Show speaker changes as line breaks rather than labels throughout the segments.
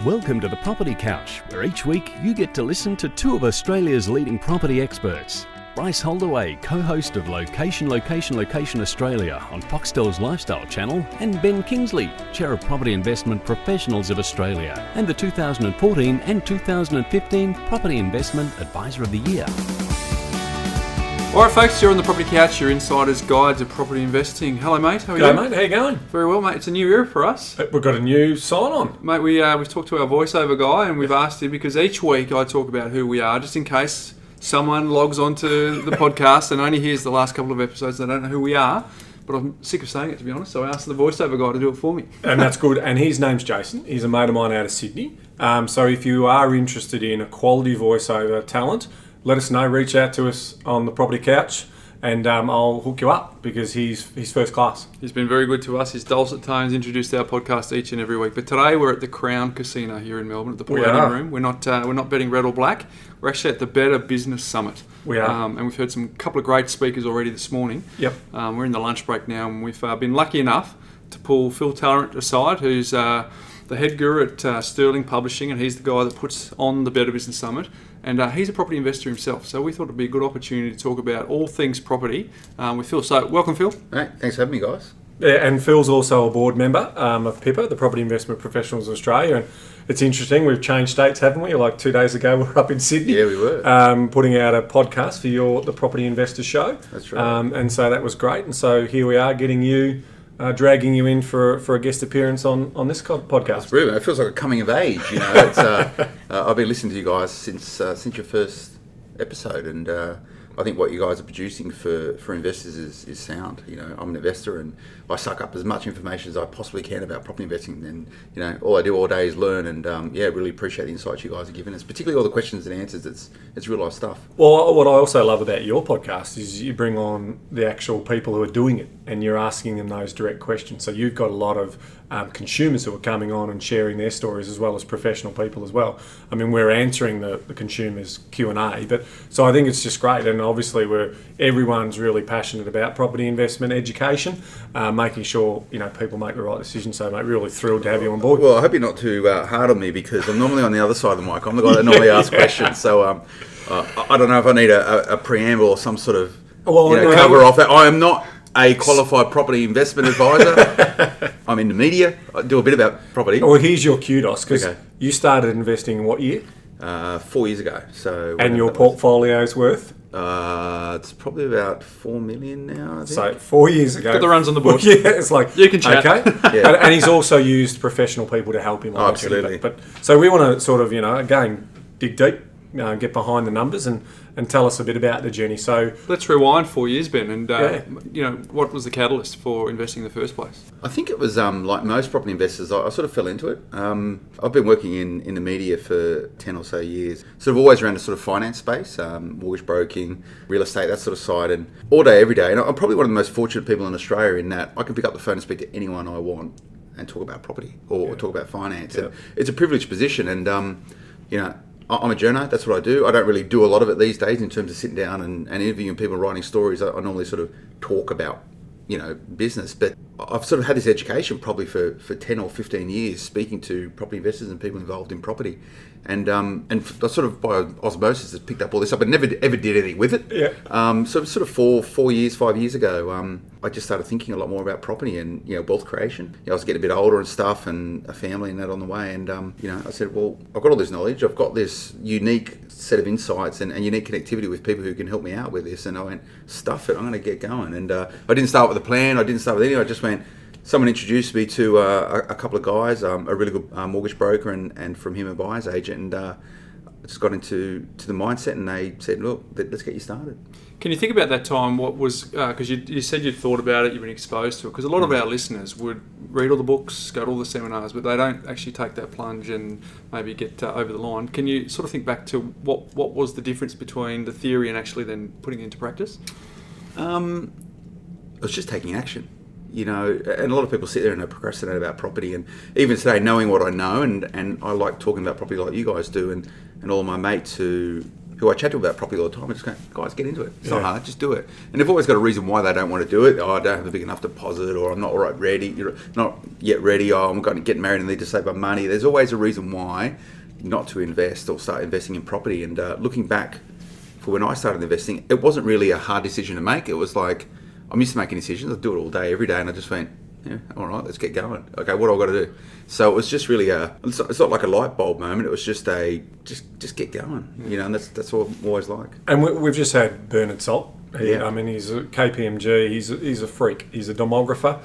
Welcome to the Property Couch, where each week you get to listen to two of Australia's leading property experts. Bryce Holdaway, co-host of Location Australia on Foxtel's Lifestyle Channel, and Ben Kingsley, Chair of Property Investment Professionals of Australia, and the 2014 and 2015 Property Investment Advisor of the Year.
Alright folks, you're on the Property Couch, your insider's guide to property investing. Hello mate, how are you?
G'day mate, how you going?
Very well mate, it's a new era for us.
We've got a new sign on.
Mate, we've talked to our voiceover guy and we've asked him, because each week I talk about who we are, just in case someone logs onto the podcast and only hears the last couple of episodes, they don't know who we are. But I'm sick of saying it, to be honest, so I asked the voiceover guy to do it for me.
And that's good. And his name's Jason. He's a mate of mine out of Sydney. So if you are interested in a quality voiceover talent, let us know. Reach out to us on the Property Couch and I'll hook you up, because he's first class.
He's been very good to us. His dulcet tones introduced our podcast each and every week. But today we're at the Crown Casino here in Melbourne at the Palladium Room. We're not betting red or black. We're actually at the Better Business Summit.
We are.
And we've heard couple of great speakers already this morning.
Yep.
We're in the lunch break now, and we've been lucky enough to pull Phil Tarrant aside, who's the head guru at Sterling Publishing, and he's the guy that puts on the Better Business Summit. And he's a property investor himself, so we thought it'd be a good opportunity to talk about all things property with Phil. So welcome, Phil.
Hey, thanks for having me, guys.
Yeah, and Phil's also a board member of PIPA, the Property Investment Professionals of Australia. And it's interesting, we've changed states, haven't we? Like 2 days ago, we were up in Sydney.
Yeah, we were.
Putting out a podcast for the Property Investor Show.
That's right.
And so that was great. And so here we are, getting you, dragging you in for a guest appearance on this podcast.
It's brilliant. It feels like a coming of age, you know. It's, I've been listening to you guys since your first episode, and I think what you guys are producing for investors is sound. You know, I'm an investor and I suck up as much information as I possibly can about property investing, and you know, all I do all day is learn, and really appreciate the insights you guys are giving us, particularly all the questions and answers. It's real life stuff.
Well, what I also love about your podcast is you bring on the actual people who are doing it, and you're asking them those direct questions. So you've got a lot of consumers who are coming on and sharing their stories, as well as professional people as well. I mean, we're answering the consumers' Q&A, but so I think it's just great. And obviously everyone's really passionate about property investment education, making sure, you know, people make the right decision. So mate, really thrilled to have you on board.
Well, I hope you're not too hard on me, because I'm normally on the other side of the mic. I'm the guy that normally asks questions. So I don't know if I need a preamble or some sort of cover off that. I am not a qualified property investment advisor. I'm in the media. I do a bit about property.
Well, here's your kudos, because you started investing in what year?
4 years ago. So
and your portfolio's worth?
It's probably about 4 million now, I think.
So 4 years ago.
Got the runs on the board.
Yeah, it's like,
you can chat.
Okay. Yeah. And he's also used professional people to help him.
Absolutely.
But so we want to sort of, again, dig deep, get behind the numbers and tell us a bit about the journey. So
let's rewind 4 years, Ben, and what was the catalyst for investing in the first place?
I think it was like most property investors, I sort of fell into it. I've been working in the media for 10 or so years, sort of always around the sort of finance space, mortgage broking, real estate, that sort of side, and all day, every day. And I'm probably one of the most fortunate people in Australia in that I can pick up the phone and speak to anyone I want and talk about property or talk about finance. Yeah. And it's a privileged position, and I'm a journo, that's what I do. I don't really do a lot of it these days in terms of sitting down and interviewing people and writing stories. I normally sort of talk about, business. But I've sort of had this education probably for 10 or 15 years, speaking to property investors and people involved in property. And I sort of by osmosis has picked up all this up, but never ever did anything with it. Yeah. So sort of 5 years ago, I just started thinking a lot more about property and wealth creation. I was getting a bit older and stuff, and a family and that on the way. And I said, well, I've got all this knowledge, I've got this unique set of insights and unique connectivity with people who can help me out with this. And I went, stuff it, I'm going to get going. And I didn't start with a plan. I didn't start with anything. I just went. Someone introduced me to a couple of guys, a really good mortgage broker and from him a buyer's agent, and I just got into the mindset, and they said, look, let's get you started.
Can you think about that time? What was, because you said you'd thought about it, you've been exposed to it, because a lot of our listeners would read all the books, go to all the seminars, but they don't actually take that plunge and maybe get over the line. Can you sort of think back to what was the difference between the theory and actually then putting it into practice?
It was just taking action. And a lot of people sit there and they procrastinate about property, and even today, knowing what I know, and I like talking about property like you guys do, and all my mates who who I chat to about property all the time. I just go, guys, get into it. It's not hard, just do it. And they've always got a reason why they don't want to do it. Oh, I don't have a big enough deposit, or I'm not not yet ready. Oh, I'm going to get married and need to save my money. There's always a reason why not to invest or start investing in property. And looking back for when I started investing, it wasn't really a hard decision to make. It was like, I'm used to making decisions. I do it all day, every day, and I just went, yeah, all right, let's get going. Okay, what do I got to do? So it was just really it's not like a light bulb moment. It was just just get going, and that's what I'm always like.
And we've just had Bernard Salt.
Yeah.
I mean, he's a KPMG. He's a freak. He's a demographer.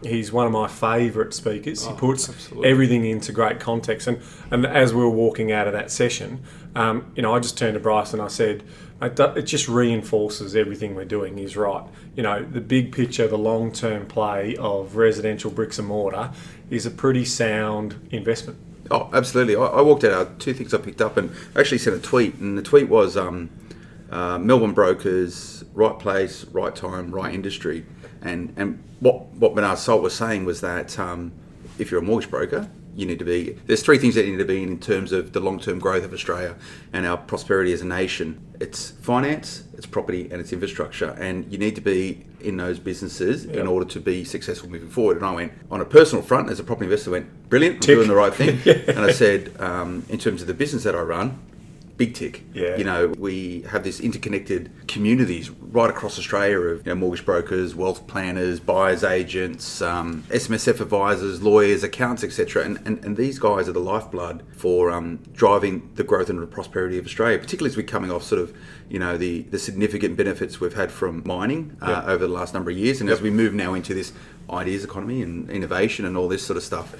He's one of my favourite speakers. He puts everything into great context. And as we were walking out of that session, I just turned to Bryce and I said, it just reinforces everything we're doing. He's right. The big picture, the long-term play of residential bricks and mortar is a pretty sound investment.
Oh, absolutely. I walked out, two things I picked up, and actually sent a tweet, and the tweet was Melbourne brokers, right place, right time, right industry. And what Bernard Salt was saying was that if you're a mortgage broker, there's three things that you need to be in terms of the long-term growth of Australia and our prosperity as a nation. It's finance, it's property, and it's infrastructure. And you need to be in those businesses in order to be successful moving forward. And I went, on a personal front, as a property investor, went, brilliant, I'm doing the right thing. And I said, in terms of the business that I run, big tick.
Yeah.
We have this interconnected communities right across Australia of mortgage brokers, wealth planners, buyers agents, SMSF advisors, lawyers, accountants, etc. And these guys are the lifeblood for driving the growth and the prosperity of Australia, particularly as we're coming off sort of the significant benefits we've had from mining over the last number of years, and as we move now into this ideas economy and innovation and all this sort of stuff.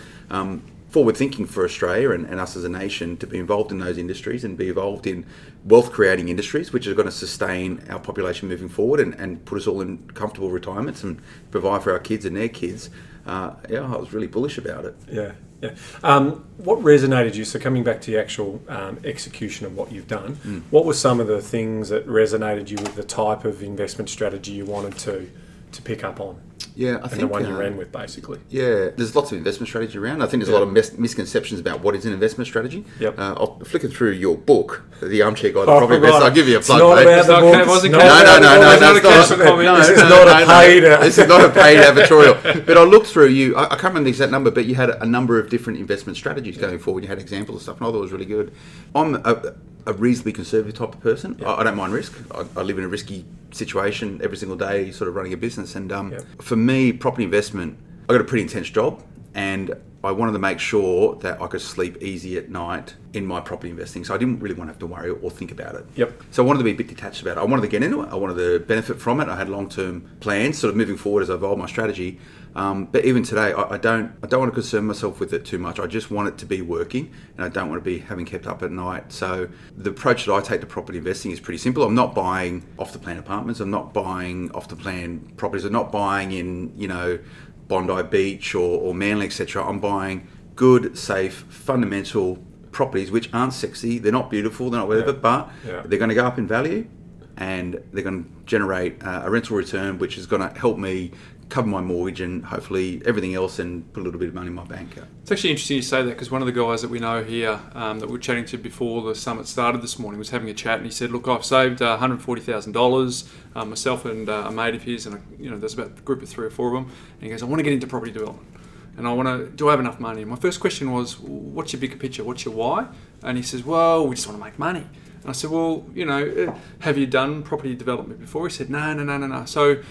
Forward thinking for Australia and us as a nation to be involved in those industries and be involved in wealth creating industries, which are going to sustain our population moving forward and put us all in comfortable retirements and provide for our kids and their kids. I was really bullish about it.
Yeah. What resonated you? So coming back to the actual execution of what you've done, what were some of the things that resonated you with the type of investment strategy you wanted to pick up on?
Yeah, I think
the one you ran with, basically.
Yeah, there's lots of investment strategy around. I think there's a lot of misconceptions about what is an investment strategy.
Yep.
I'll flicking through your book, The Armchair Guide to Property Investor. I'll give you a plug.
It's not about the book.
No, this is not a paid advertorial. But I looked through you. I can't remember the exact number, but you had a number of different investment strategies going forward. You had examples of stuff, and I thought it was really good. I'm a reasonably conservative type of person. I don't mind risk. I live in a risky situation every single day, sort of running a business. And for me, property investment, I got a pretty intense job, and I wanted to make sure that I could sleep easy at night in my property investing. So I didn't really want to have to worry or think about it.
Yep.
So I wanted to be a bit detached about it. I wanted to get into it. I wanted to benefit from it. I had long-term plans, sort of moving forward as I evolved my strategy. But even today, I don't want to concern myself with it too much. I just want it to be working, and I don't want to be having kept up at night. So the approach that I take to property investing is pretty simple. I'm not buying off-the-plan apartments. I'm not buying off-the-plan properties. I'm not buying in, Bondi Beach or Manly, etc. I'm buying good, safe, fundamental properties which aren't sexy. They're not beautiful. They're not whatever, but they're going to go up in value, and they're going to generate a rental return which is going to help me cover my mortgage and hopefully everything else, and put a little bit of money in my bank.
It's actually interesting you say that, because one of the guys that we know here that we were chatting to before the summit started this morning was having a chat, and he said, look, I've saved $140,000, myself and a mate of his, and there's about a group of 3 or 4 of them, and he goes, I want to get into property development, and do I have enough money? And my first question was, what's your bigger picture, what's your why? And he says, well, we just want to make money. And I said, well, have you done property development before? He said, no. So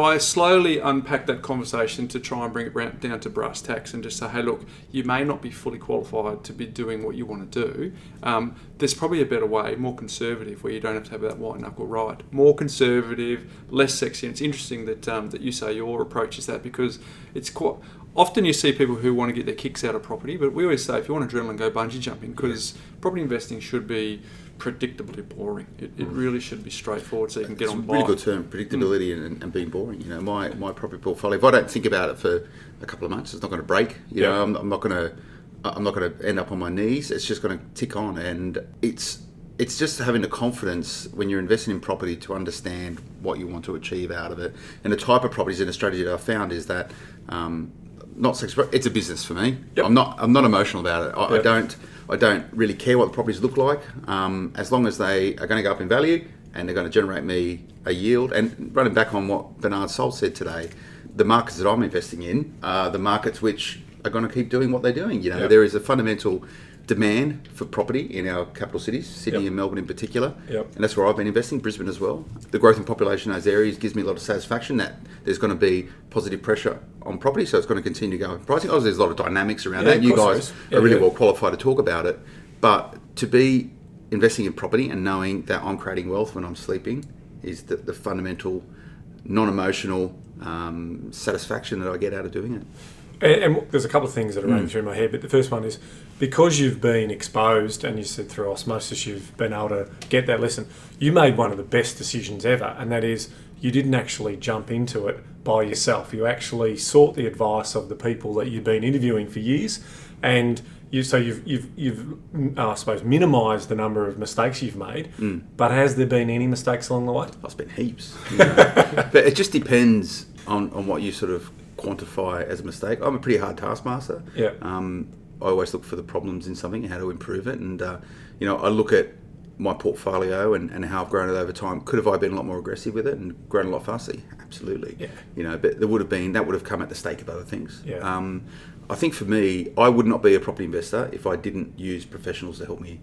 I slowly unpacked that conversation to try and bring it down to brass tacks and just say, hey, look, you may not be fully qualified to be doing what you want to do. There's probably a better way, more conservative, where you don't have to have that white knuckle ride. More conservative, less sexy. And it's interesting that you say your approach is that, because it's quite... Often you see people who want to get their kicks out of property, but we always say if you want adrenaline, go bungee jumping, because property investing should be predictably boring. It really should be straightforward, so you can get on board.
It's a really good term, predictability and being boring. My property portfolio, if I don't think about it for a couple of months, it's not going to break. I'm not going to end up on my knees. It's just going to tick on, and it's just having the confidence when you're investing in property to understand what you want to achieve out of it. And the type of properties and the strategy that I've found is that not sex. It's a business for me.
Yep.
I'm not emotional about it. I
Yep.
I don't really care what the properties look like, as long as they are going to go up in value and they're going to generate me a yield. And running back on what Bernard Salt said today, the markets that I'm investing in are the markets which are going to keep doing what they're doing. You know,
Yep.
there is a fundamental demand for property in our capital cities, Sydney
Yep.
and Melbourne in particular,
Yep.
and that's where I've been investing, Brisbane as well. The growth in population in those areas gives me a lot of satisfaction that there's going to be positive pressure on property, so it's going to continue to go in pricing. Obviously, there's a lot of dynamics around that.
Of
You
course
guys
there is.
are really
Yeah.
well qualified to talk about it, but to be investing in property and knowing that I'm creating wealth when I'm sleeping is the fundamental, non-emotional satisfaction that I get out of doing it.
And there's a couple of things that are running through my head, but the first one is because you've been exposed and you said through osmosis you've been able to get that lesson, you made one of the best decisions ever, and that is you didn't actually jump into it by yourself. You actually sought the advice of the people that you've been interviewing for years, and you've I suppose minimised the number of mistakes you've made. But has there been any mistakes along the way?
I've spent heaps, you know. But it just depends on what you sort of quantify as a mistake. I'm a pretty hard taskmaster.
Yeah.
I always look for the problems in something and how to improve it. And, you know, I look at my portfolio and how I've grown it over time. Could have I been a lot more aggressive with it and grown a lot faster? Absolutely.
Yeah.
You know, but that would have come at the stake of other things.
Yeah.
I think for me, I would not be a property investor if I didn't use professionals to help me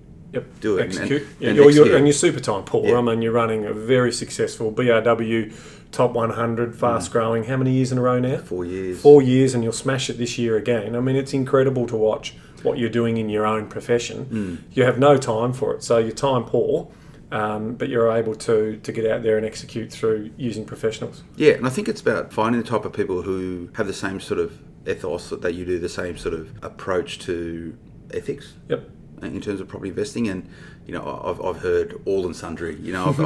do it.
Execute.
And
You're super time poor.
Yeah.
I mean, you're running a very successful BRW top 100, fast growing. How many years in a row now?
4 years.
4 years, and you'll smash it this year again. I mean, it's incredible to watch what you're doing in your own profession. You have no time for it, so you're time poor, but you're able to get out there and execute through using professionals.
Yeah, and I think it's about finding the type of people who have the same sort of ethos that you do, the same sort of approach to ethics.
Yep.
In terms of property investing, and you know, I've heard all and sundry. You know, I've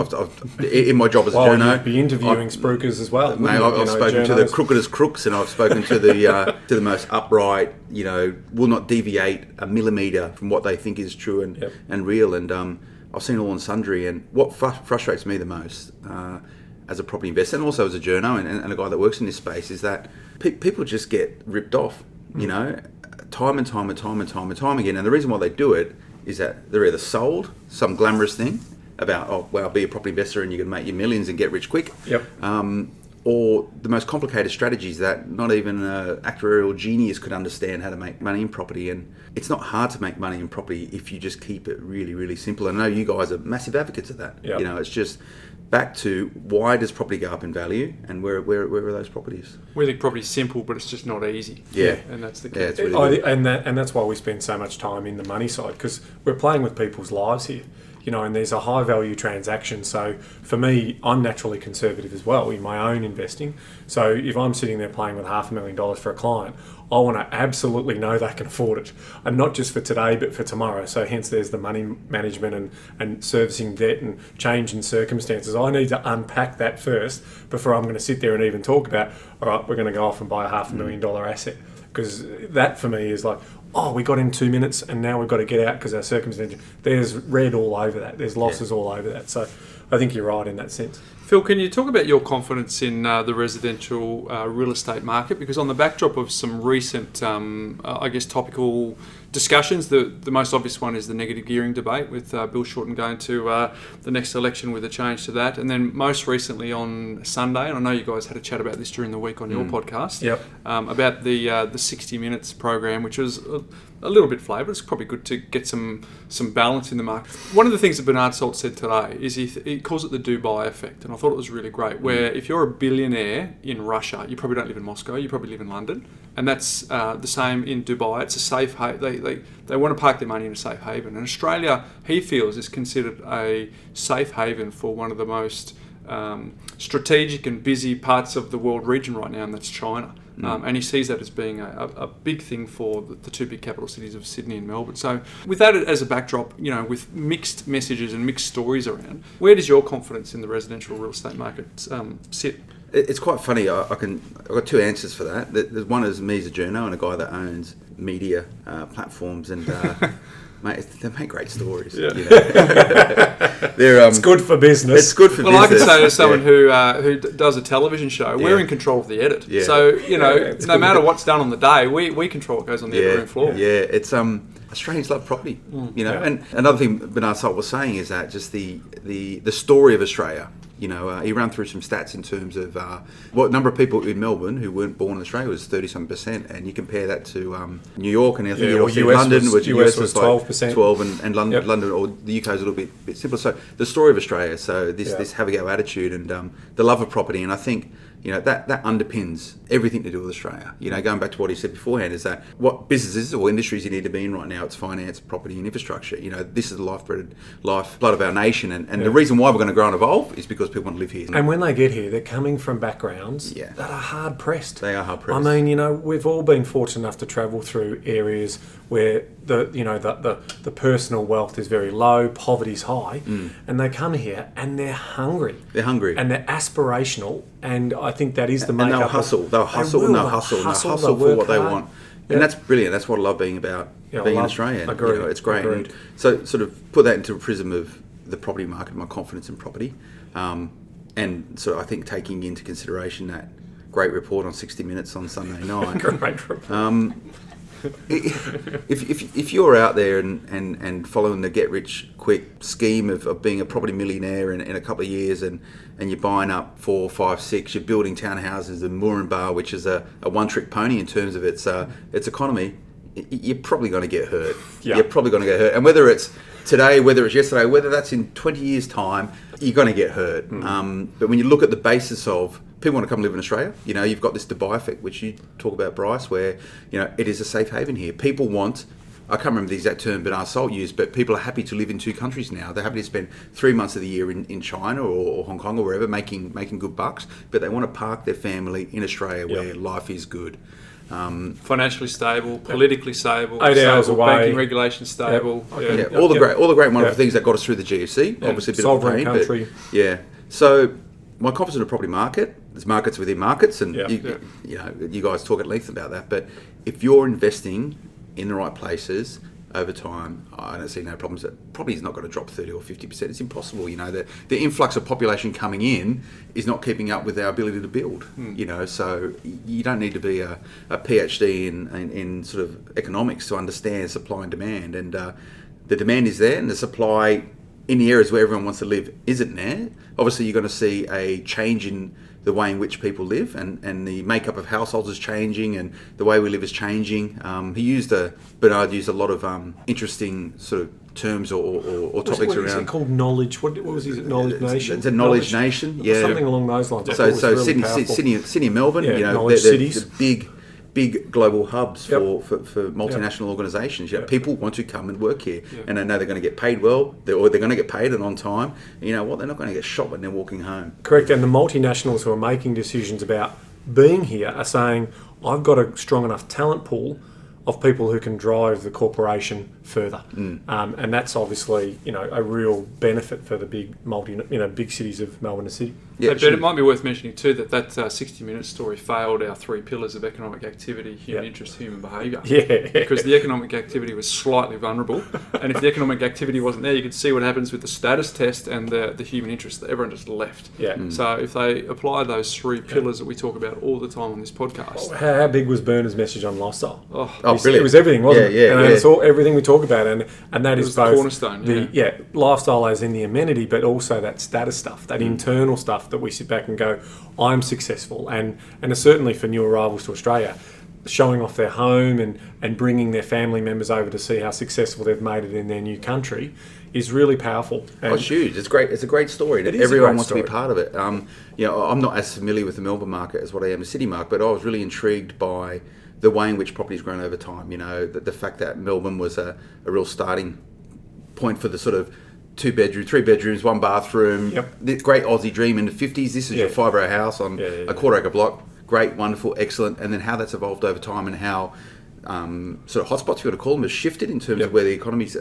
in my job as a journo,
you'd be interviewing spruikers as well.
Mate, I've spoken to the crookedest crooks, and I've spoken to the most upright. You know, will not deviate a millimetre from what they think is true and real. And I've seen all and sundry. And what frustrates me the most as a property investor, and also as a journo and a guy that works in this space, is that people just get ripped off. You know. Time and time again, and the reason why they do it is that they're either sold some glamorous thing about, oh well, be a property investor and you can make your millions and get rich quick, or the most complicated strategies that not even an actuarial genius could understand how to make money in property. And it's not hard to make money in property if you just keep it really, really simple. I know you guys are massive advocates of that.
Yep.
You know, it's just back to why does property go up in value and where are those properties?
We think property's simple, but it's just not easy.
Yeah.
And that's the
Yeah,
case.
it's really good.
And that's why we spend so much time in the money side, because we're playing with people's lives here. You know, and there's a high value transaction. So for me, I'm naturally conservative as well in my own investing. So if I'm sitting there playing with $500,000 for a client, I want to absolutely know they can afford it, and not just for today, but for tomorrow. So hence there's the money management and servicing debt and change in circumstances. I need to unpack that first before I'm going to sit there and even talk about, all right, we're going to go off and buy a $500,000 asset. Because that for me is like, oh, we got in 2 minutes and now we've got to get out because our circumstances. There's red all over that. There's losses all over that. So I think you're right in that sense.
Phil, can you talk about your confidence in the residential real estate market? Because on the backdrop of some recent, I guess, topical discussions, the most obvious one is the negative gearing debate with Bill Shorten going to the next election with a change to that. And then most recently on Sunday, and I know you guys had a chat about this during the week on your podcast, about the 60 Minutes program, which was a little bit flavoured. It's probably good to get some balance in the market. One of the things that Bernard Salt said today is he calls it the Dubai effect, and I thought it was really great, where if you're a billionaire in Russia, you probably don't live in Moscow, you probably live in London, and that's the same in Dubai. It's a safe haven. They want to park their money in a safe haven, and Australia, he feels, is considered a safe haven for one of the most strategic and busy parts of the world region right now, and that's China. And he sees that as being a big thing for the two big capital cities of Sydney and Melbourne. So with that as a backdrop, you know, with mixed messages and mixed stories around, where does your confidence in the residential real estate market sit?
It's quite funny. I've got two answers for that. One is me as a journo and a guy that owns media platforms, and mate, they make great stories.
Yeah.
You know?
It's good for business.
It's good for business.
Well, I can say as someone who does a television show, we're in control of the edit.
Yeah.
So, no matter what's done on the day, we control what goes on the edit room floor.
Yeah, it's Australians love property, And another thing Bernard Salt was saying is that just the story of Australia. He ran through some stats in terms of what number of people in Melbourne who weren't born in Australia was 30-some%, and you compare that to New York, and I think London, which US was
12%,
12, and London or the UK is a little bit simpler. So the story of Australia, so this have a go attitude and the love of property, and I think that underpins everything to do with Australia. Going back to what he said beforehand, is that what businesses or industries you need to be in right now, it's finance, property and infrastructure. This is the lifeblood of our nation, and the reason why we're going to grow and evolve is because people want to live here.
And when they get here, they're coming from backgrounds that are hard pressed.
They are hard pressed.
I mean, we've all been fortunate enough to travel through areas where the personal wealth is very low, poverty's high, and they come here and they're hungry.
They're hungry.
And they're aspirational, and I think that is the
and
makeup.
They'll hustle. They'll hustle for what they want. And that's brilliant. That's what I love being being in Australia.
Agreed.
It's great.
Agreed.
And so sort of put that into a prism of the property market, my confidence in property, and so I think taking into consideration that great report on 60 Minutes on Sunday night.
Great report.
If you're out there and following the get rich quick scheme of being a property millionaire in a couple of years, and you're buying up 4, 5, 6, you're building townhouses in Moranbah, which is a one-trick pony in terms of its economy, you're probably going to get hurt.
Yeah.
You're probably going to get hurt. And whether it's today, whether it's yesterday, whether that's in 20 years' time, you're going to get hurt. But when you look at the basis of people want to come live in Australia, you've got this Dubai effect, which you talk about, Bryce, where, it is a safe haven here. People want, I can't remember the exact term Bernard Salt used, but people are happy to live in 2 countries now. They're happy to spend 3 months of the year in China or Hong Kong or wherever making good bucks, but they want to park their family in Australia where life is good.
Financially stable, politically stable,
8 hours away,
banking regulation stable.
All the great wonderful things that got us through the GFC. Obviously, a bit of a pain,
country.
But so my confidence in the property market. There's markets within markets, and you guys talk at length about that. But if you're investing in the right places over time, I don't see no problems. That property is not going to drop 30 or 50%. It's impossible. The influx of population coming in is not keeping up with our ability to build. So you don't need to be a PhD in sort of economics to understand supply and demand. And the demand is there, and the supply in the areas where everyone wants to live isn't there. Obviously, you're going to see a change in the way in which people live, and the makeup of households is changing, and the way we live is changing. Bernard used a lot of interesting sort of terms or topics around.
What is it called? Knowledge. What was his knowledge nation?
It's a knowledge nation. Yeah,
something along those lines.
So
really
Sydney and Melbourne.
Knowledge cities.
The big global hubs for multinational organisations. People want to come and work here, and they know they're going to get paid well, or they're going to get paid and on time. You know what? They're not going to get shot when they're walking home.
Correct. And the multinationals who are making decisions about being here are saying, I've got a strong enough talent pool of people who can drive the corporation further, and that's obviously a real benefit for the big big cities of Melbourne and Sydney.
Yeah, but it might be worth mentioning too that 60 Minutes story failed our 3 pillars of economic activity, human interest, human behaviour.
Yeah,
because the economic activity was slightly vulnerable, and if the economic activity wasn't there, you could see what happens with the status test and the human interest. Everyone just left. So if they apply those 3 pillars that we talk about all the time on this podcast,
how big was Bernard's message on lifestyle?
Brilliant.
It was everything, wasn't it? And it's all everything we talk about, and that is both
the cornerstone.
Lifestyle as in the amenity, but also that status stuff, that internal stuff that we sit back and go, I'm successful, and certainly for new arrivals to Australia, showing off their home and bringing their family members over to see how successful they've made it in their new country is really powerful.
It's huge. It's great. It's a great story. Everyone wants to be part of it. I'm not as familiar with the Melbourne market as what I am the City market, but I was really intrigued by the way in which property's grown over time. The fact that Melbourne was a real starting point for the sort of 2-bedroom, 3 bedrooms, 1 bathroom. The great Aussie dream in the 50s. This is your 5-row house on a quarter-acre block. Great, wonderful, excellent. And then how that's evolved over time, and how sort of hotspots, you want to call them, has shifted in terms of where the economy's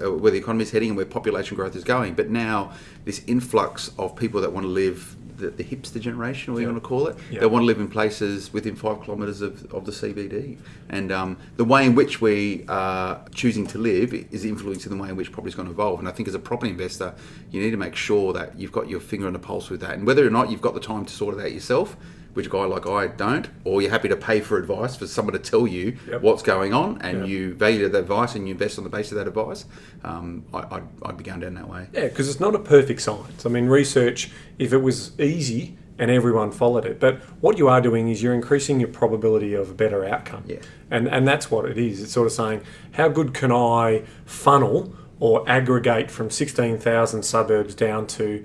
heading and where population growth is going. But now this influx of people that want to live the hipster generation, or what you
Yep.
want to call it.
Yep.
They want to live in places within 5 kilometres of the CBD. And the way in which we are choosing to live is influencing the way in which property is going to evolve. And I think as a property investor, you need to make sure that you've got your finger on the pulse with that. And whether or not you've got the time to sort it out yourself, which a guy like I don't, or you're happy to pay for advice for someone to tell you
Yep.
what's going on, and
Yep.
you value that advice and you invest on the basis of that advice, I'd be going down that way.
Yeah, because it's not a perfect science. I mean, research, if it was easy and everyone followed it, but what you are doing is you're increasing your probability of a better outcome.
Yeah.
And that's what it is. It's sort of saying, how good can I funnel or aggregate from 16,000 suburbs down to,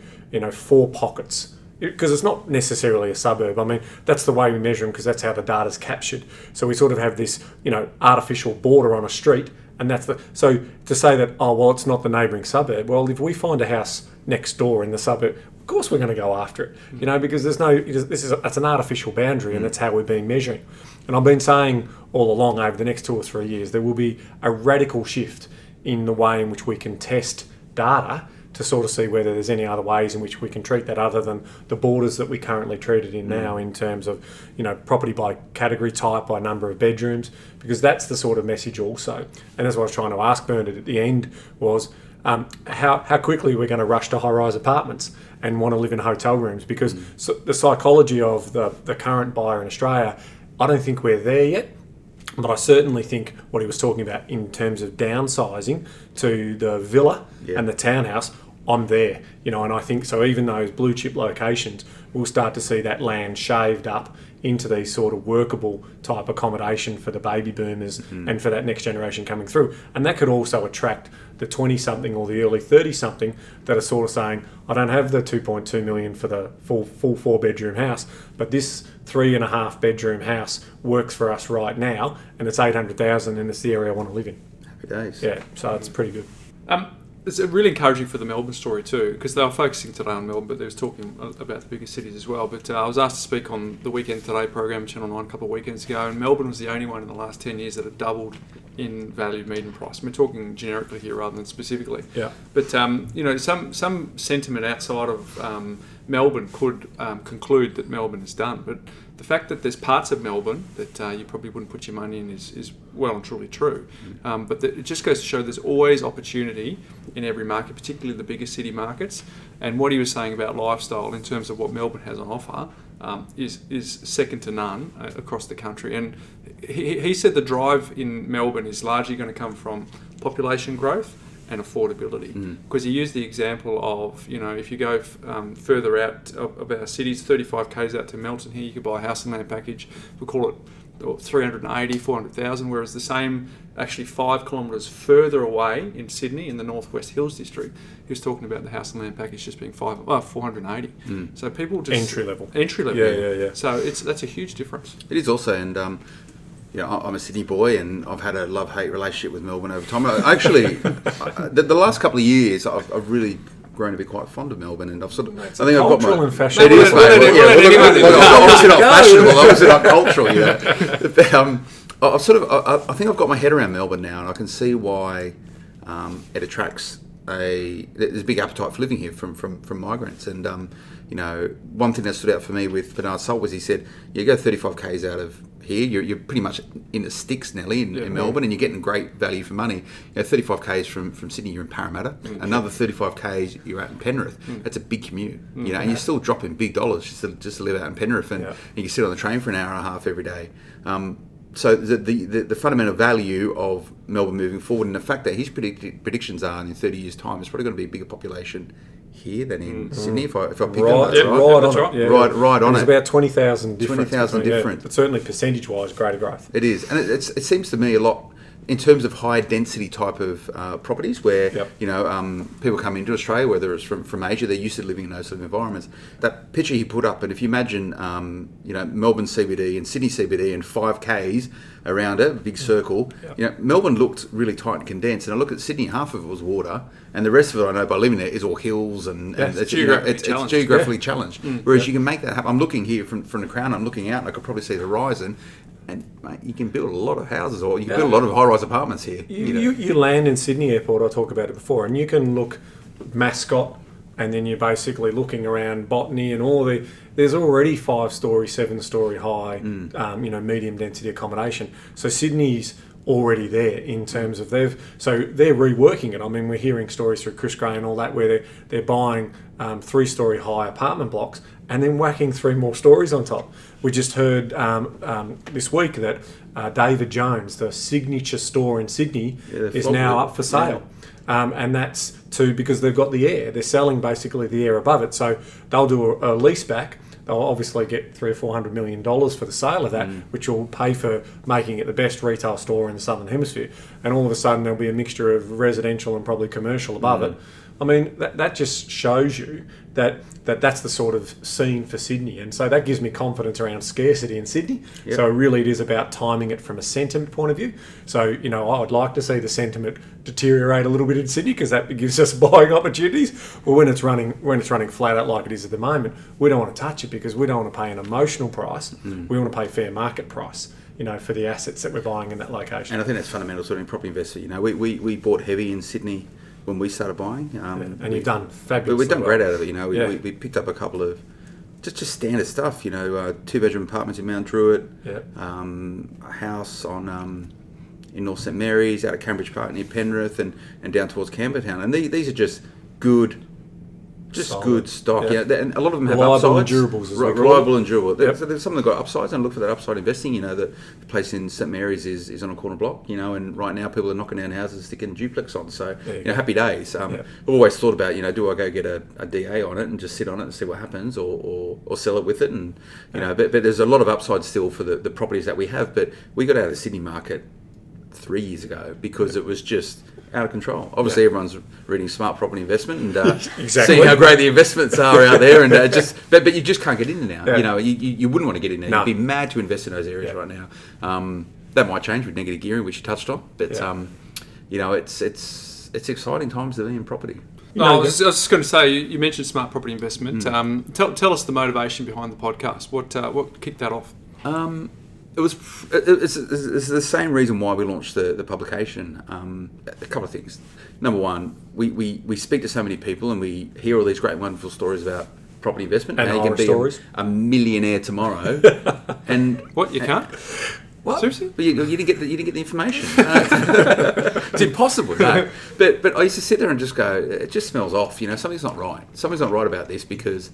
4 pockets? Because it's not necessarily a suburb. I mean, that's the way we measure them, because that's how the data's captured. So we sort of have this, artificial border on a street, and so to say that, it's not the neighbouring suburb. Well, if we find a house next door in the suburb, of course we're going to go after it, because that's an artificial boundary, and that's how we've been measuring. And I've been saying all along, over the next 2 or 3 years, there will be a radical shift in the way in which we can test data to sort of see whether there's any other ways in which we can treat that other than the borders that we currently treat it in now, in terms of, property by category type, by number of bedrooms, because that's the sort of message also. And that's what I was trying to ask Bernard at the end was, how quickly we're going to rush to high-rise apartments and want to live in hotel rooms, because the psychology of the current buyer in Australia, I don't think we're there yet. But I certainly think what he was talking about in terms of downsizing to the villa and the townhouse, I'm there, and I think so. Even those blue chip locations, we'll start to see that land shaved up into these sort of workable type accommodation for the baby boomers and for that next generation coming through. And that could also attract the 20-something or the early 30-something that are sort of saying, I don't have the 2.2 million for the full 4-bedroom house, but this 3.5 bedroom house works for us right now, and it's 800,000, and it's the area I want to live in.
Happy days.
Yeah, so it's pretty good.
It's really encouraging for the Melbourne story too, because they were focusing today on Melbourne, but they was talking about the bigger cities as well. But I was asked to speak on the Weekend Today program, Channel 9, a couple of weekends ago, and Melbourne was the only one in the last 10 years that had doubled in value median price. We're talking generically here rather than specifically.
Yeah.
But some sentiment outside of Melbourne could conclude that Melbourne is done. But the fact that there's parts of Melbourne that you probably wouldn't put your money in is well and truly true. But it just goes to show there's always opportunity in every market, particularly the bigger city markets. And what he was saying about lifestyle in terms of what Melbourne has on offer is second to none across the country. And he said the drive in Melbourne is largely going to come from population growth and affordability, because he used the example of, if you go further out of our cities, 35 k's out to Melton here, you could buy a house and land package, we'll call it 380, 400,000, whereas the same actually 5 kilometres further away in Sydney in the Northwest Hills district, he was talking about the house and land package just being 480. So people just
Entry level.
Yeah. So that's a huge difference.
It is also, and I'm a Sydney boy, and I've had a love-hate relationship with Melbourne over time. The last couple of years, I've really grown to be quite fond of Melbourne, and I've sort of, I think I've got
cultural
my
and fashionable.
It is, obviously not fashionable, obviously not cultural. I think I've got my head around Melbourne now, and I can see why it attracts there's a big appetite for living here from migrants. And one thing that stood out for me with Bernard Salt was he said, you go 35 k's out of here, you're pretty much in the sticks, Nelly, in Melbourne, and you're getting great value for money. 35 k's from Sydney, you're in Parramatta. Another 35 k's, you're out in Penrith. That's a big commute, and you're still dropping big dollars just to live out in Penrith, and you can sit on the train for an hour and a half every day. So the fundamental value of Melbourne moving forward, and the fact that his predictions are in 30 years' time, there's probably going to be a bigger population here than in Sydney, if I pick up that right on it.
It's about 20,000 difference.
20,000 difference.
But certainly percentage-wise, greater growth.
It is, and it seems to me a lot in terms of high density type of properties where people come into Australia, whether it's from Asia, they're used to living in those sort of environments. That picture he put up, and if you imagine Melbourne CBD and Sydney CBD and 5 k's around it, a big circle, Melbourne looked really tight and condensed. And I look at Sydney, half of it was water, and the rest of it, I know by living there, is all hills, and it's geographically challenged. Whereas you can make that happen. I'm looking here from the Crown, I'm looking out, and I could probably see the horizon. And mate, you can build a lot of houses, or you can build a lot of high-rise apartments here.
You land in Sydney Airport, I talked about it before, and you can look Mascot and then you're basically looking around Botany and there's already 5-story, 7-story high, medium density accommodation. So Sydney's already there in terms of they're reworking it. I mean, we're hearing stories through Chris Gray and all that where they're buying 3-story high apartment blocks and then whacking 3 more stories on top. We just heard this week that David Jones, the signature store in Sydney, is now up for sale. And that's because they've got the air. They're selling basically the air above it. So they'll do a lease back. They'll obviously get $300 or $400 million for the sale of that, which will pay for making it the best retail store in the Southern Hemisphere. And all of a sudden there'll be a mixture of residential and probably commercial above it. I mean, that just shows you that's the sort of scene for Sydney. And so that gives me confidence around scarcity in Sydney. Yep. So really it is about timing it from a sentiment point of view. So, I would like to see the sentiment deteriorate a little bit in Sydney because that gives us buying opportunities. Well, when it's running flat out like it is at the moment, we don't want to touch it because we don't want to pay an emotional price. We want to pay fair market price, for the assets that we're buying in that location.
And I think that's fundamental sort of in property investor. We bought heavy in Sydney when we started buying.
And you've done fabulous.
We've done great out of it. We picked up a couple of just standard stuff. 2-bedroom apartments in Mount Druitt, a house on in North St Mary's, out at Cambridge Park near Penrith, and down towards Cambertown. And these are just good. Just good stock, and a lot of them have
reliable
upsides.
And durables,
reliable and durable. So there's some that got upsides, and look for that upside investing. The place in St Mary's is on a corner block, and right now people are knocking down houses, sticking duplex on. So happy days. I've always thought about do I go get a DA on it and just sit on it and see what happens, or sell it with it, and but there's a lot of upside still for the properties that we have. But we got out of the Sydney market 3 years ago because it was just out of control. Obviously, everyone's reading Smart Property Investment and seeing how great the investments are out there, and but you just can't get in there now. You wouldn't want to get in there. You'd be mad to invest in those areas right now. That might change with negative gearing, which you touched on, but it's exciting times to be in properity.
I was just going to say, you mentioned Smart Property Investment. Tell us the motivation behind the podcast. What kicked that off?
It's the same reason why we launched the publication. A couple of things. Number one, we speak to so many people and we hear all these great, wonderful stories about property investment.
And
you can be a millionaire tomorrow. And
what, you can't? What? Seriously?
But you didn't get the information. It's impossible. No. But I used to sit there and just go, it just smells off. Something's not right. Something's not right about this because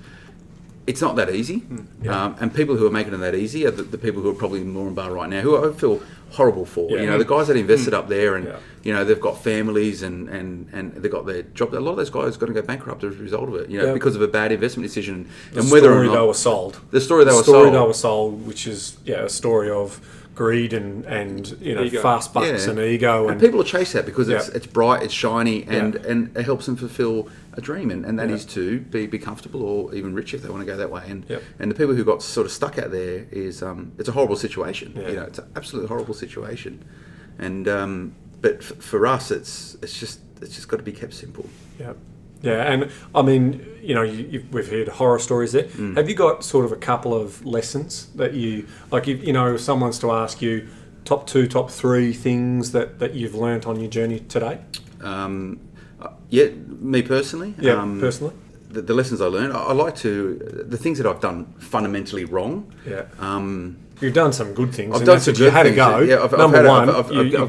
it's not that easy. And people who are making it that easy are the people who are probably in Moranbah right now, who I feel horrible for. The guys that invested up there and they've got families and they've got their job. A lot of those guys got to go bankrupt as a result of it, because of a bad investment decision.
And whether or not they were sold.
The story they were sold,
which is a story of greed and fast bucks and ego.
And people will chase that because it's bright, it's shiny, and it helps them fulfill a dream, and that is to be comfortable or even rich if they want to go that way. And the people who got sort of stuck out there is it's a horrible situation. It's an absolutely horrible situation. And but for us, it's just got to be kept simple.
Yeah, and I mean, we've heard horror stories there. Have you got sort of a couple of lessons that you, like, if someone's to ask you top 2, top 3 things that you've learnt on your journey today?
Me personally.
Personally.
The lessons I learned, I like the things that I've done fundamentally wrong.
You've done some good things.
I've done some good things.
You had a go.
I've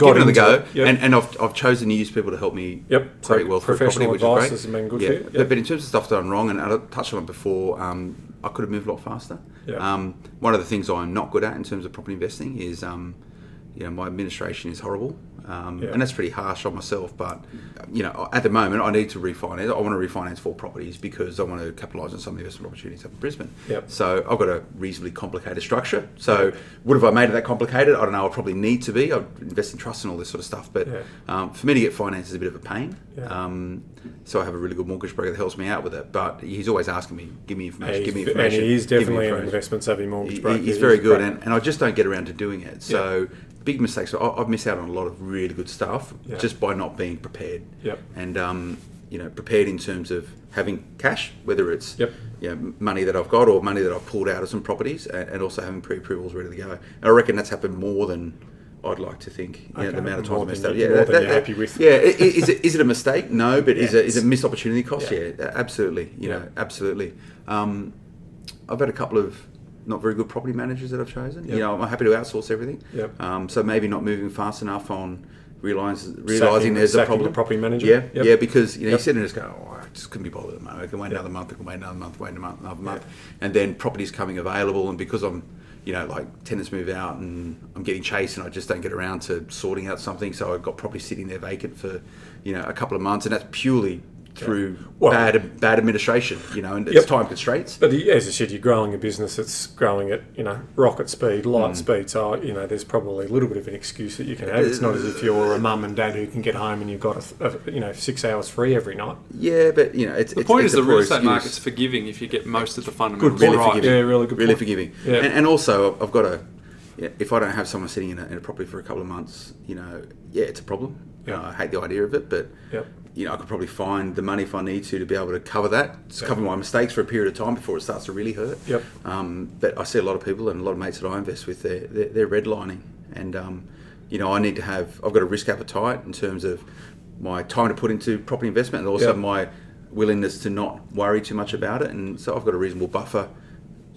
given it a go, and I've chosen to use people to help me create wealth through property, which is great.
Has been good for you.
But in terms of stuff done wrong, and I touched on it before, I could have moved a lot faster. One of the things I'm not good at in terms of property investing is, my administration is horrible. And that's pretty harsh on myself, but at the moment I need to refinance. I want to refinance 4 properties because I want to capitalise on some of the investment opportunities up in Brisbane. So I've got a reasonably complicated structure. So would have I made it that complicated? I don't know. I probably need to be. I invest in trusts and all this sort of stuff. But for me to get finance is a bit of a pain. So I have a really good mortgage broker that helps me out with it. But he's always asking me, give me information, give me information.
And he is definitely an investment savvy mortgage broker.
He's very good, and I just don't get around to doing it. So big mistakes. I've missed out on a lot of really good stuff just by not being prepared. And prepared in terms of having cash, whether it's money that I've got or money that I've pulled out of some properties, and also having pre-approvals ready to go. And I reckon that's happened more than I'd like to think.
Okay,
The amount of
more
time I messed
than
up.
you- more than you're happy with.
Yeah, is it a mistake? No, but is
Yeah,
it missed opportunity cost?
Yeah.
Yeah, absolutely. Absolutely. I've had a couple of not very good property managers that I've chosen.
Yep.
I'm happy to outsource everything.
Yep.
So maybe not moving fast enough on realising there's a
Sacking
problem.
the property manager.
Yeah,
Yep.
yeah, because you
Yep.
sit there and just go, oh, I just couldn't be bothered at the moment. I can wait another month, I can wait another month, another month. And then property's coming available, and because I'm, like tenants move out and I'm getting chased and I just don't get around to sorting out something, so I've got property sitting there vacant for, a couple of months, and that's purely through bad administration, and it's time constraints.
But as you said, you're growing a business that's growing at rocket speed, light speed. So there's probably a little bit of an excuse that you can have. It's not as if you're a mum and dad who can get home and you've got 6 hours free every night.
Yeah, but
the point is the real estate market's forgiving if you get most of the fundamentals
really
right.
forgiving.
Yeah, really good.
Really
point.
forgiving.
Yeah.
And also I've got if I don't have someone sitting in a property for a couple of months, it's a problem.
Yeah.
I hate the idea of it, but
Yep.
I could probably find the money if I need to be able to cover that, cover my mistakes for a period of time before it starts to really hurt.
Yep.
But I see a lot of people and a lot of mates that I invest with, they're redlining, and I've got a risk appetite in terms of my time to put into property investment, and also my willingness to not worry too much about it, and so I've got a reasonable buffer.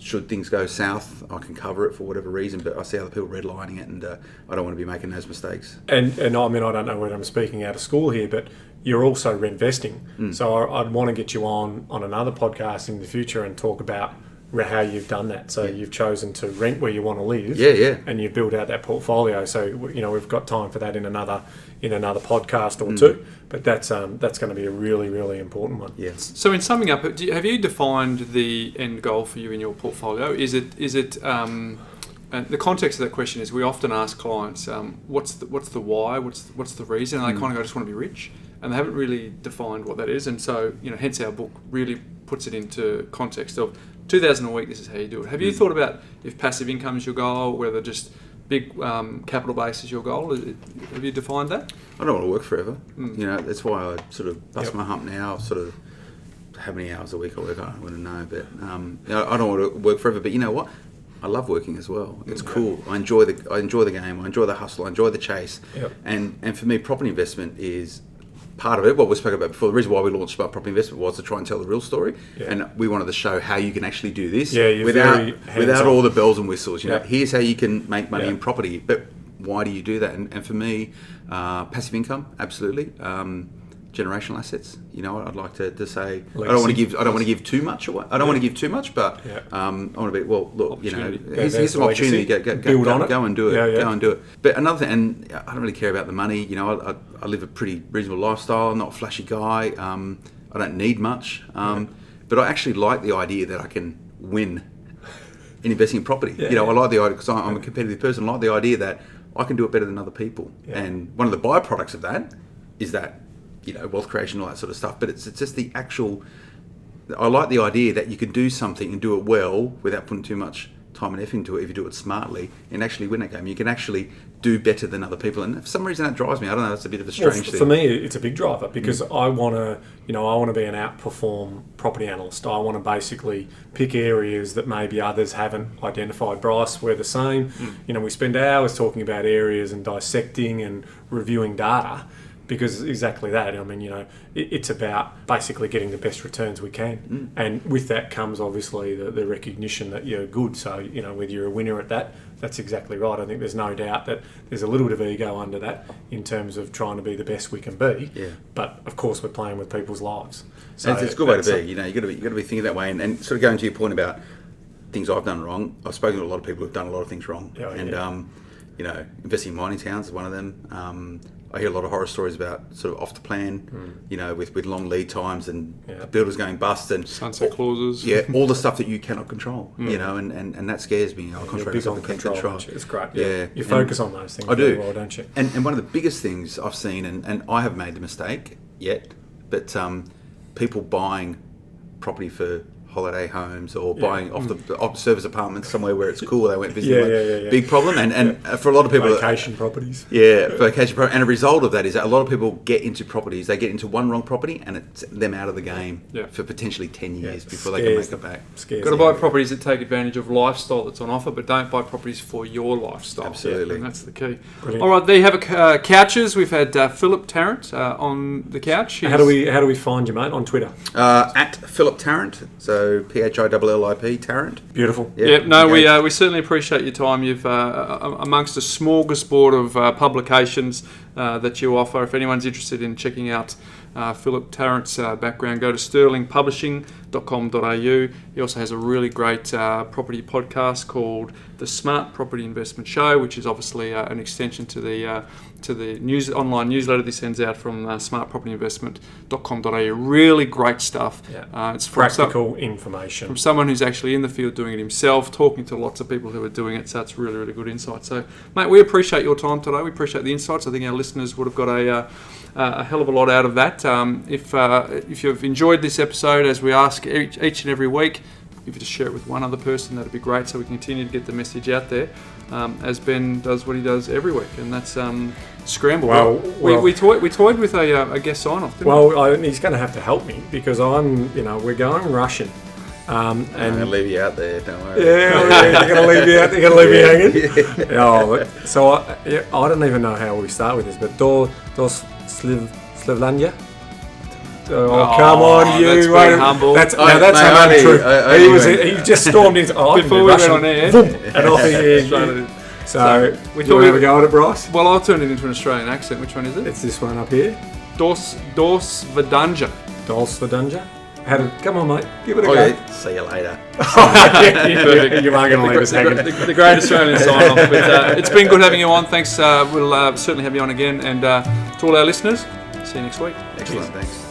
Should things go south, I can cover it for whatever reason, but I see other people redlining it, and I don't want to be making those mistakes.
And I mean, I don't know whether I'm speaking out of school here, but you're also reinvesting. So I'd want to get you on another podcast in the future and talk about how you've done that. So you've chosen to rent where you want to live, and you've built out that portfolio. So we've got time for that in another podcast or two. But that's going to be a really, really important one.
Yes.
So in summing up, have you defined the end goal for you in your portfolio? Is it and the context of that question is we often ask clients, what's the why, what's the reason, and they kind of go, I just want to be rich, and they haven't really defined what that is, and so hence our book really puts it into context of 2,000 a week. This is how you do it. Have you thought about if passive income is your goal, whether just big capital base is your goal? Have you defined that?
I don't want to work forever. That's why I sort of bust my hump now. Sort of how many hours a week I work, I don't want to know, but I don't want to work forever. But you know what? I love working as well. It's cool. I enjoy the game. I enjoy the hustle. I enjoy the chase.
Yep.
And for me, property investment is part of it. What we spoke about before, the reason why we launched Smart Property Investment was to try and tell the real story, and we wanted to show how you can actually do this without all the bells and whistles. Here's how you can make money in property, but why do you do that? And for me, passive income, absolutely. Generational assets. I'd like to say legacy. I don't want to give too much away. I don't want to give too much, but I want to be look. Here's some opportunity. Go and do it. Go and do it. But another thing, and I don't really care about the money. I live a pretty reasonable lifestyle. I'm not a flashy guy. I don't need much. But I actually like the idea that I can win in investing in property. I like the idea because I'm a competitive person. I like the idea that I can do it better than other people. And one of the byproducts of that is that. Wealth creation, all that sort of stuff. But it's just the actual. I like the idea that you can do something and do it well without putting too much time and effort into it. If you do it smartly and actually win that game, you can actually do better than other people. And for some reason, that drives me. I don't know. That's a bit of a strange thing.
For me, it's a big driver because I want to, I want to be an outperform property analyst. I want to basically pick areas that maybe others haven't identified. Bryce, we're the same. We spend hours talking about areas and dissecting and reviewing data. Because exactly that, it's about basically getting the best returns we can. And with that comes obviously the recognition that you're good. So, whether you're a winner at that, that's exactly right. I think there's no doubt that there's a little bit of ego under that in terms of trying to be the best we can be. Yeah. But of course, we're playing with people's lives. So
it's a good way to be. You've got to be thinking that way. And sort of going to your point about things I've done wrong, I've spoken to a lot of people who've done a lot of things wrong. Investing in mining towns is one of them. I hear a lot of horror stories about sort of off the plan, with long lead times and builders going bust and
sunset clauses.
All the stuff that you cannot control, and that scares me.
You're big on control. It's great.
Yeah,
you focus on those things.
I do,
well, don't you?
And one of the biggest things I've seen, and I haven't made the mistake yet, but people buying property for holiday homes or buying off the service apartments somewhere where it's cool. They went visiting. Big problem, and for a lot of people,
vacation properties.
And a result of that is that a lot of people get into properties. They get into one wrong property, and it's them out of the game for potentially 10 years before they can make it back.
Got to buy properties that take advantage of lifestyle that's on offer, but don't buy properties for your lifestyle.
Absolutely,
and that's the key.
Brilliant.
All right, there you have it. Couches. We've had Phillip Tarrant on the couch.
How do we find you, mate, on Twitter?
At Phillip Tarrant. So PHILLIP Tarrant.
Beautiful.
We certainly appreciate your time. You've amongst a smorgasbord of publications that you offer. If anyone's interested in checking out Phillip Tarrant's background, go to sterlingpublishing.com.au. He also has a really great property podcast called The Smart Property Investment Show, which is obviously an extension to the online newsletter he sends out from smartpropertyinvestment.com.au. Really great stuff.
It's practical information
from someone who's actually in the field doing it himself, talking to lots of people who are doing it. So it's really, really good insight. So, mate, we appreciate your time today. We appreciate the insights. I think our listeners would have got a hell of a lot out of that. If you've enjoyed this episode, as we ask each and every week, if you just share it with one other person, that'd be great, so we continue to get the message out there. As Ben does what he does every week, and that's scramble. We toyed with a guest sign off.
He's going to have to help me because we're going Russian.
I'm going to leave you out there, don't worry.
They're going to leave you out. They're going to leave you hanging. So I don't even know how we start with this, but Dos Slivlania. Come on, you!
That's very humble.
That's how untrue. He just stormed into.
Before we went on air,
and off he. So we thought we were going at Bryce.
Well, I'll turn it into an Australian accent. Which one is it?
It's this one up here.
Dos Vidunja.
Dos Vidunja. Come on, mate. Give it a go.
Yeah. See you later.
You are going to leave us hanging.
The great Australian sign off. But it's been good having you on. Thanks. We'll certainly have you on again. And to all our listeners, see you next week.
Excellent. Thanks.